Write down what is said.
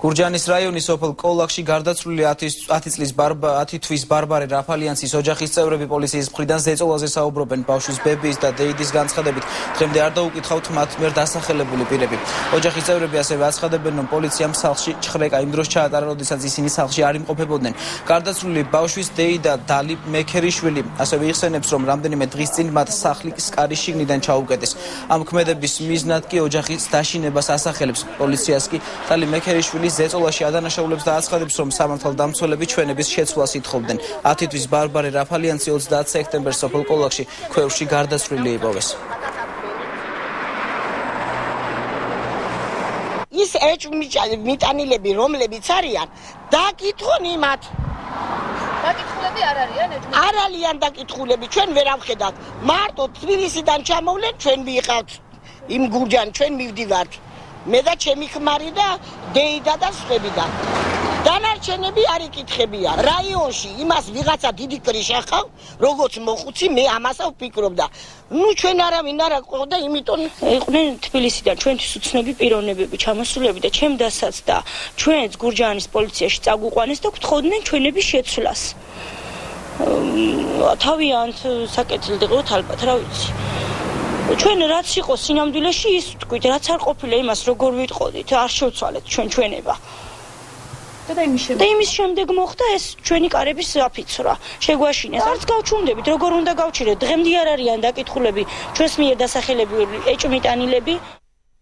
გურჯაანის რაიონის სოფელ კოლახში გარდაცვლილი 10 თვის ბარბარე რაფალიანცის ოჯახის წევრები პოლიციის მხრიდან ზეწოლაზე საუბრობენ. ბავშვის ბებიის და დეიდის განცხადებით დღემდე არ დაუკითხავთ მათ მიერ დასახელებული პირები. ოჯახის წევრები ასევე აცხადებენ, რომ პოლიციამ სახლში ჩხრეკა იმ დროს ჩაატარა, როდესაც ისინი სახლში არ იმყოფებოდნენ. გარდაცვლილი ბავშვის დეიდა დალი მექერიშვილი ასევე იხსენებს, რომ რამდენიმე დღის წინ მათ სახლის კარი შიგნიდან ჩაუკეტეს. ამ ქმედების მიზნად კი ოჯახის დაშინებას ასახელებს. პოლიციას კი დალი მექერიშვილი ზეწოლაში ადანაშაულებს და აცხადებს, რომ სამართალდამცველები ჩვენების შეცვლას ითხოვდნენ. 10 თვის ბარბარე რაფალიანცი 30 სექტემბერს სოფელ კოლახში ქვევრში გარდაცვლილი იპოვეს. ის ეჭვმიტანილები, რომლებიც არიან, დაკითხონ იმათ. დაკითხულები არ არიან ეჭვმიტანილები? არ არიან დაკითხულები, ჩვენ ვერ ავხედავთ. მარტო თბილისიდან ჩამოვლენ, ჩვენ ვიყავთ იმ გურჯან, ჩვენ მივდივართ. მე და ჩემი ქმარი და დეიდა და სხვებიდა. დანარჩენები არ იკითხებიან. რაიონში იმას ვიღაცა დიდი კრიშა ხავ, როგორც მოხუცი, მე ამასავ ვფიქრობდა. ჩვენ არავინ არ აყავდა, იმიტომ იყვნენ თბილისიდან ჩვენთვის უცნობი პიროვნებები ჩამოსულები და ჩემ დასაც და ჩვენც გურჯაანის პოლიციაში წაგვიყვანეს და გთხოვდნენ ჩვენების შეცვლას. თავიანთ საკეთილდღეოდ ალბათ, რა ვიცი. ჩვენ რაც იყო სინამდვილეში ის ვთქვით, რაც არ ყოფილა იმას როგორ ვიტყოდით, არ შევცვალეთ ჩვენება. და იმის შემდეგ მოხდა ეს ჩვენი კარების აფიცრვა. შეგვაშინეს, არც გავჩუმდებით, როგორ უნდა გავჩირეთ. დღემდე არ არიან დაკითხულები ჩვენს მიერ დასახელებული ეჭვმიტანილები.